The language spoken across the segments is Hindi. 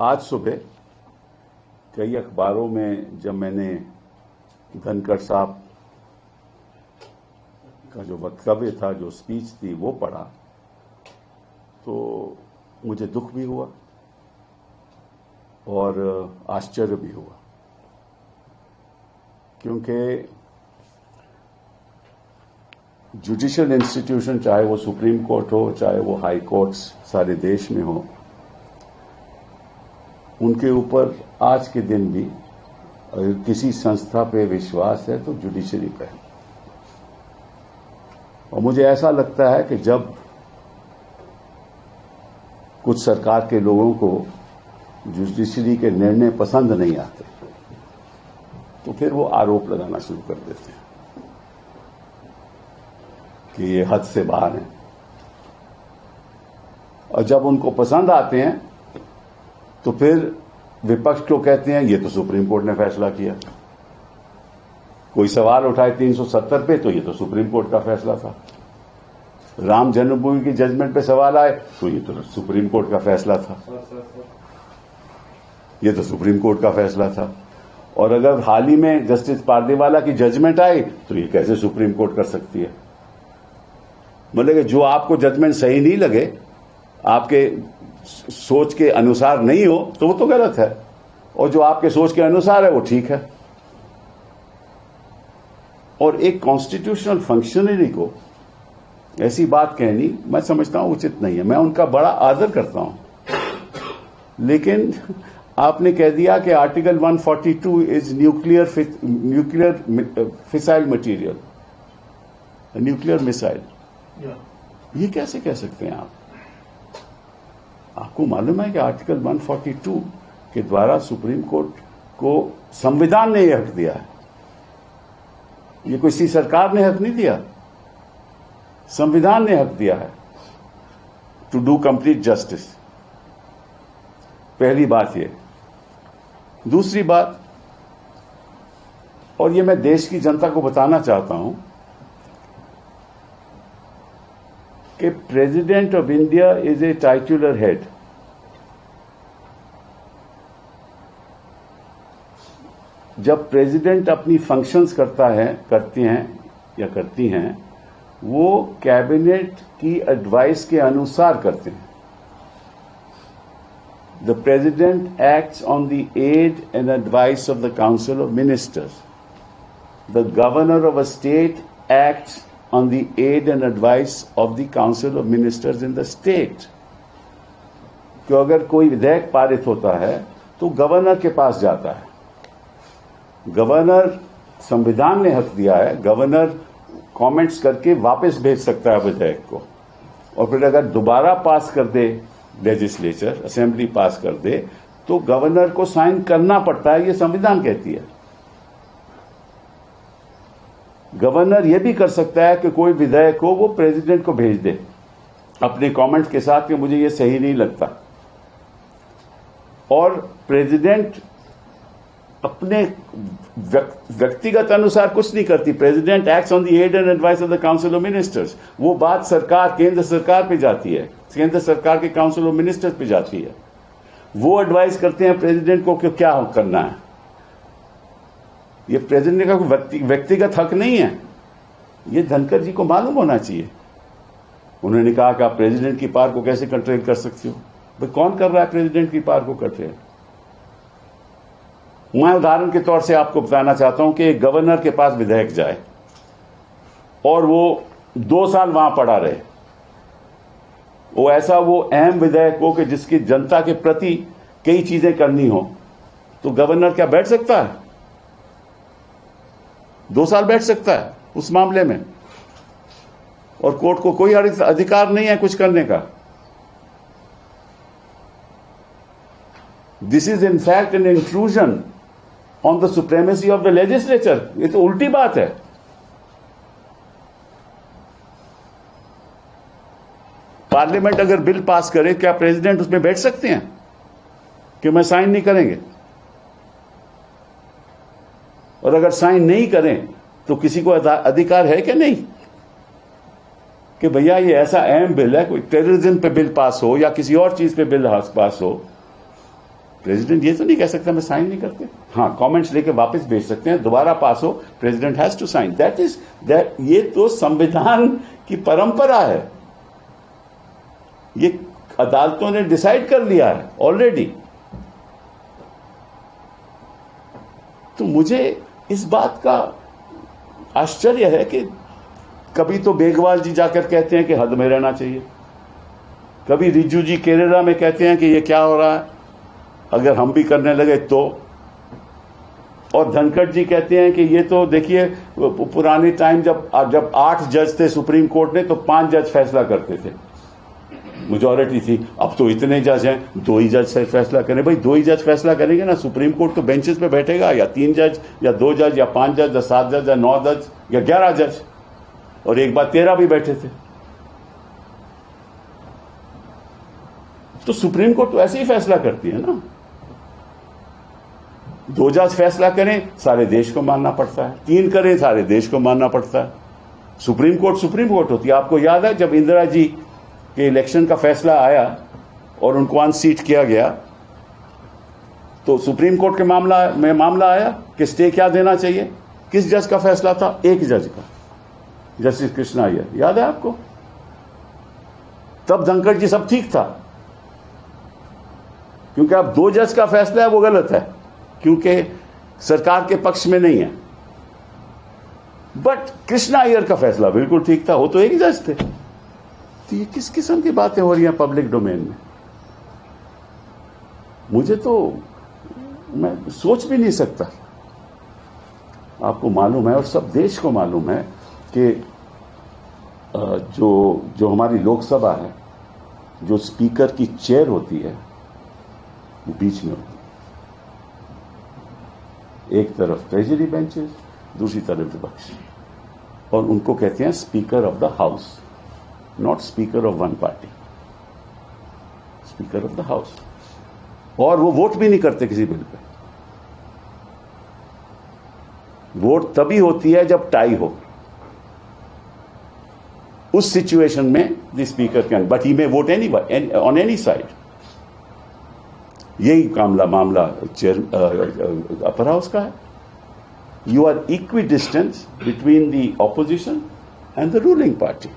आज सुबह कई अखबारों में जब मैंने धनखड़ साहब का जो वक्तव्य था, जो स्पीच थी, वो पढ़ा तो मुझे दुख भी हुआ और आश्चर्य भी हुआ, क्योंकि जुडिशियल इंस्टीट्यूशन, चाहे वो सुप्रीम कोर्ट हो, चाहे वो हाई कोर्ट्स सारे देश में हो, उनके ऊपर आज के दिन भी अगर किसी संस्था पे विश्वास है तो जुडिशरी पे है। और मुझे ऐसा लगता है कि जब कुछ सरकार के लोगों को जुडिशरी के निर्णय पसंद नहीं आते तो फिर वो आरोप लगाना शुरू कर देते हैं कि ये हद से बाहर है, और जब उनको पसंद आते हैं तो फिर विपक्ष को कहते हैं ये तो सुप्रीम कोर्ट ने फैसला किया। कोई सवाल उठाए 370 पे तो ये तो सुप्रीम कोर्ट का फैसला था। राम जन्मभूमि की जजमेंट पे सवाल आए तो ये तो सुप्रीम कोर्ट का फैसला था, ये तो सुप्रीम कोर्ट का फैसला था। और अगर हाल ही में जस्टिस पारदीवाला की जजमेंट आई तो ये कैसे सुप्रीम कोर्ट कर सकती है। मतलब कि जो आपको जजमेंट सही नहीं लगे, आपके सोच के अनुसार नहीं हो तो वो तो गलत है, और जो आपके सोच के अनुसार है वो ठीक है। और एक कॉन्स्टिट्यूशनल फंक्शनरी को ऐसी बात कहनी मैं समझता हूं उचित नहीं है। मैं उनका बड़ा आदर करता हूं, लेकिन आपने कह दिया कि article 142 is nuclear fissile material, nuclear missile. ये कैसे कह सकते हैं आप? आपको मालूम है कि आर्टिकल 142 के द्वारा सुप्रीम कोर्ट को संविधान ने यह हक दिया है। ये किसी सरकार ने हक नहीं दिया, संविधान ने हक दिया है टू डू कंप्लीट जस्टिस। पहली बात ये। दूसरी बात, और ये मैं देश की जनता को बताना चाहता हूं कि president of India is a titular head. जब प्रेसिडेंट अपनी फंक्शंस करती हैं, वो कैबिनेट की एडवाइस के अनुसार करते हैं। The president acts on the aid and advice of the council of ministers. The governor of a state acts on the aid and advice of the Council of Ministers in the state। कि अगर कोई विधेयक पारित होता है तो गवर्नर के पास जाता है। गवर्नर, संविधान ने हक दिया है, गवर्नर कमेंट्स करके वापस भेज सकता है विधेयक को, और फिर अगर दोबारा पास कर दे लेजिस्लेचर, असेंबली पास कर दे, तो गवर्नर को साइन करना पड़ता है। ये संविधान कहती है। गवर्नर यह भी कर सकता है कि कोई विधेयक को वो प्रेसिडेंट को भेज दे अपने कमेंट्स के साथ कि मुझे ये सही नहीं लगता, और प्रेसिडेंट अपने व्यक्तिगत अनुसार कुछ नहीं करती। President acts on the aid and advice of the council of ministers. वो बात सरकार, केंद्र सरकार पे जाती है, केंद्र सरकार के काउंसिल ऑफ मिनिस्टर्स पे जाती है। वो एडवाइस करते हैं प्रेसिडेंट को कि क्या करना है। ये प्रेसिडेंट का कोई व्यक्तिगत हक नहीं है। ये धनखड़ जी को मालूम होना चाहिए। उन्होंने कहा कि आप प्रेसिडेंट की पावर को कैसे कंट्रोल कर सकते हो। भाई कौन कर रहा है प्रेसिडेंट की पावर को कंट्रोल? मैं उदाहरण के तौर से आपको बताना चाहता हूं कि एक गवर्नर के पास विधेयक जाए और वो 2 साल वहां पड़ा रहे, वो अहम विधेयक हो कि जिसकी जनता के प्रति कई चीजें करनी हो, तो गवर्नर क्या बैठ सकता है? 2 साल बैठ सकता है उस मामले में, और कोर्ट को कोई अधिकार नहीं है कुछ करने का। This is in fact an intrusion on the supremacy of the legislature. ये तो उल्टी बात है। पार्लियामेंट अगर बिल पास करे, क्या प्रेसिडेंट उसमें बैठ सकते हैं कि मैं साइन नहीं करेंगे? और अगर साइन नहीं करें तो किसी को अधिकार है कि नहीं कि भैया ये ऐसा अहम बिल है, कोई टेररिज्म पे बिल पास हो या किसी और चीज पे बिल पास हो, प्रेसिडेंट ये तो नहीं कह सकता मैं साइन नहीं करते। हाँ, कमेंट्स लेके वापस भेज सकते हैं, दोबारा पास हो, president has to sign. That ये तो संविधान की परंपरा है, ये अदालतों ने डिसाइड कर लिया है ऑलरेडी। तो मुझे इस बात का आश्चर्य है कि कभी तो बेगवाल जी जाकर कहते हैं कि हद में रहना चाहिए, कभी रिजू जी केरला में कहते हैं कि ये क्या हो रहा है, अगर हम भी करने लगे तो, और धनखड़ जी कहते हैं कि ये तो देखिए पुराने टाइम जब 8 जज थे सुप्रीम कोर्ट में तो 5 जज फैसला करते थे, मेजॉरिटी थी, अब तो इतने जज हैं 2 ही जज से फैसला करें। भाई 2 ही जज फैसला करेंगे ना, सुप्रीम कोर्ट तो बेंचेस पे बैठेगा, या 3 जज या 2 जज या 5 जज या 7 जज या 9 जज या 11 जज, और एक बार 13 भी बैठे थे। तो सुप्रीम कोर्ट तो ऐसे ही फैसला करती है ना, 2 जज फैसला करें सारे देश को मानना पड़ता है, 3 करें सारे देश को मानना पड़ता है। सुप्रीम कोर्ट होती है। आपको याद है जब इंदिरा जी के इलेक्शन का फैसला आया और उनको अनसीट किया गया, तो सुप्रीम कोर्ट के मामला आया कि स्टे क्या देना चाहिए, किस जज का फैसला था, एक जज का, जस्टिस कृष्णा अय्यर, याद है आपको? तब धनखड़ जी सब ठीक था, क्योंकि अब 2 जज का फैसला है वो गलत है, क्योंकि सरकार के पक्ष में नहीं है। बट कृष्णा अय्यर का फैसला बिल्कुल ठीक था, वो तो एक जज थे। तो ये किस किस्म की बातें हो रही हैं पब्लिक डोमेन में? मुझे तो, मैं सोच भी नहीं सकता। आपको मालूम है और सब देश को मालूम है कि जो हमारी लोकसभा है, जो स्पीकर की चेयर होती है वो बीच में होती है, एक तरफ ट्रेजरी बेंचेस, दूसरी तरफ विपक्ष, और उनको कहते हैं speaker of the house, not speaker of one party, speaker of the house. और वो वोट भी नहीं करते किसी बिल पे। वोट तभी होती है जब टाई हो, उस सिचुएशन में the speaker can, but he may vote on any side. यही मामला चेयर अपर हाउस का है। You are equidistance between the opposition and the ruling party,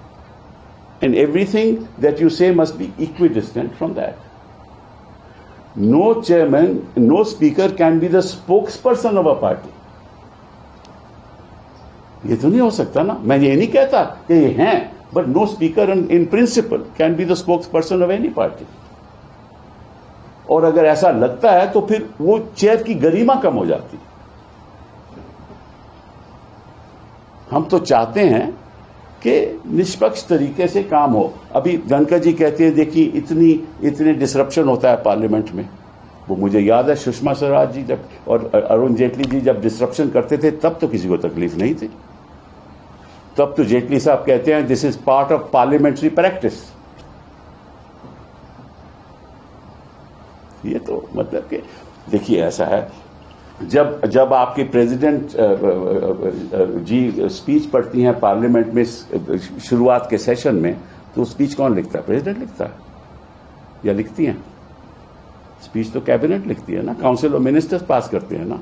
and everything that you say must be equidistant from that. No chairman, no speaker can be the spokesperson of a party. ये तो नहीं हो सकता ना। मैं ये नहीं कहता कि ये हैं, but no speaker in principle can be the spokesperson of any party. और अगर ऐसा लगता है तो फिर वो चेयर की गरिमा कम हो जाती। हम तो चाहते हैं कि निष्पक्ष तरीके से काम हो। अभी धनखड़ जी कहते हैं देखिए इतने डिसरप्शन होता है पार्लियामेंट में। वो मुझे याद है सुषमा स्वराज जी जब और अरुण जेटली जी जब डिसरप्शन करते थे तब तो किसी को तकलीफ नहीं थी। तब तो जेटली साहब कहते हैं this is part of parliamentary practice. ये तो मतलब कि देखिए ऐसा है, जब आपके प्रेसिडेंट जी स्पीच पढ़ती हैं पार्लियामेंट में शुरुआत के सेशन में, तो स्पीच कौन लिखता है? प्रेसिडेंट लिखता है या लिखती हैं? स्पीच तो कैबिनेट लिखती है ना, काउंसिल ऑफ मिनिस्टर्स पास करते हैं ना।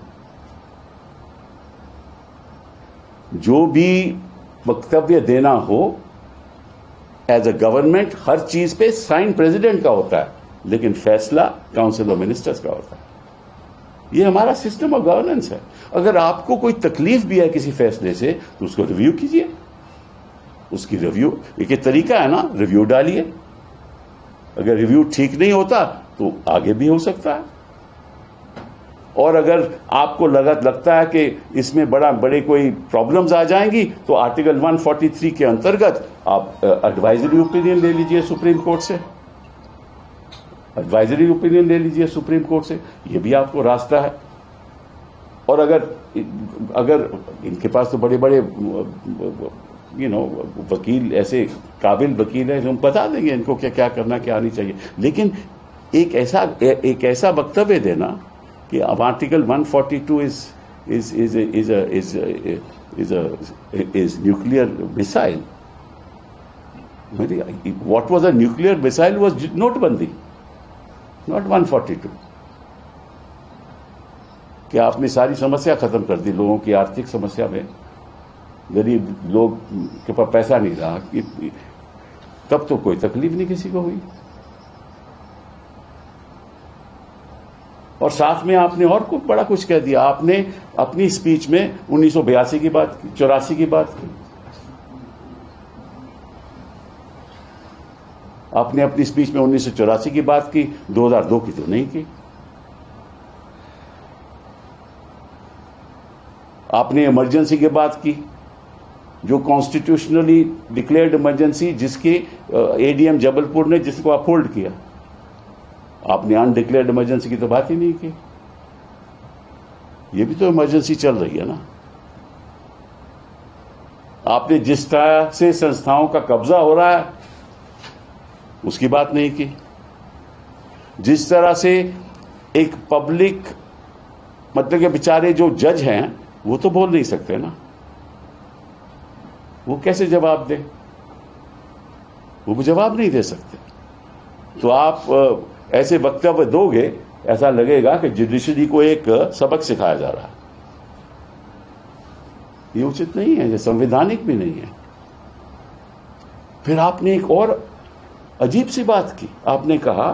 जो भी वक्तव्य देना हो एज अ गवर्नमेंट, हर चीज पे साइन प्रेसिडेंट का होता है, लेकिन फैसला काउंसिल ऑफ मिनिस्टर्स का होता है। ये हमारा सिस्टम ऑफ गवर्नेंस है। अगर आपको कोई तकलीफ भी है किसी फैसले से तो उसको रिव्यू कीजिए। उसकी रिव्यू एक तरीका है ना, रिव्यू डालिए। अगर रिव्यू ठीक नहीं होता तो आगे भी हो सकता है। और अगर आपको लगता है कि इसमें बड़े कोई प्रॉब्लम्स आ जाएंगी तो आर्टिकल 143 के अंतर्गत आप एडवाइजरी ओपिनियन ले लीजिए सुप्रीम कोर्ट से। एडवाइजरी ओपिनियन ले लीजिए सुप्रीम कोर्ट से, ये भी आपको रास्ता है। और अगर इनके पास तो बड़े बड़े वकील, ऐसे काबिल वकील हैं जो हम बता देंगे इनको क्या करना क्या नहीं चाहिए। लेकिन एक ऐसा वक्तव्य देना कि अब article 142 is nuclear missile. What was a nuclear missile was नोटबंदी, not 142. कि आपने सारी समस्या खत्म कर दी लोगों की आर्थिक समस्या में। गरीब लोग के पास पैसा नहीं रहा कि तब तो कोई तकलीफ नहीं किसी को हुई। और साथ में आपने और कुछ बड़ा कुछ कह दिया। आपने अपनी स्पीच में 1982 की बात की, 84 की बात की। आपने अपनी स्पीच में 1984 की बात की, 2002 की तो नहीं की। आपने इमरजेंसी की बात की, जो कॉन्स्टिट्यूशनली डिक्लेयर्ड इमरजेंसी जिसकी एडीएम जबलपुर ने जिसको अपहोल्ड किया। आपने अनडिक्लेयर्ड इमरजेंसी की तो बात ही नहीं की। ये भी तो इमरजेंसी चल रही है ना। आपने जिस तरह से संस्थाओं का कब्जा हो रहा है उसकी बात नहीं की। जिस तरह से एक पब्लिक, मतलब के बेचारे जो जज हैं वो तो बोल नहीं सकते ना, वो कैसे जवाब दें? वो जवाब नहीं दे सकते। तो आप ऐसे वक्तव्य दोगे, ऐसा लगेगा कि जुडिशरी को एक सबक सिखाया जा रहा है। ये उचित नहीं है, ये संवैधानिक भी नहीं है। फिर आपने एक और अजीब सी बात की। आपने कहा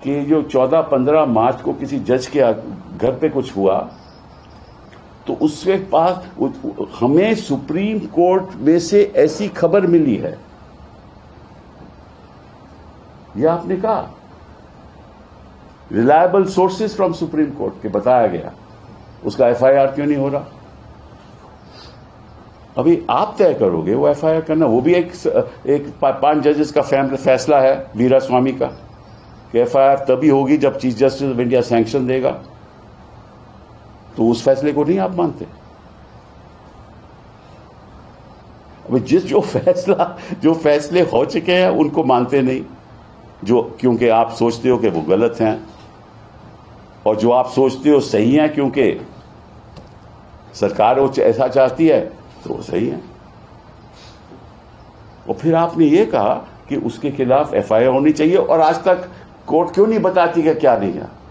कि जो 14-15 मार्च को किसी जज के घर पे कुछ हुआ तो उसके पास हमें सुप्रीम कोर्ट में से ऐसी खबर मिली है, यह आपने कहा। Reliable sources from supreme court के बताया गया। उसका एफआईआर क्यों नहीं हो रहा? अभी आप तय करोगे वो एफआईआर करना। वो भी एक 5 जजेस का फैसला है वीरास्वामी का कि एफआईआर तभी होगी जब chief justice of India sanction देगा। तो उस फैसले को नहीं आप मानते? अभी जो फैसले हो चुके हैं उनको मानते नहीं, जो क्योंकि आप सोचते हो कि वो गलत हैं, और जो आप सोचते हो सही हैं क्योंकि सरकार वो ऐसा चाहती है तो वो सही है। और फिर आपने ये कहा कि उसके खिलाफ एफआईआर होनी चाहिए, और आज तक कोर्ट क्यों नहीं बताती कि क्या नहीं है।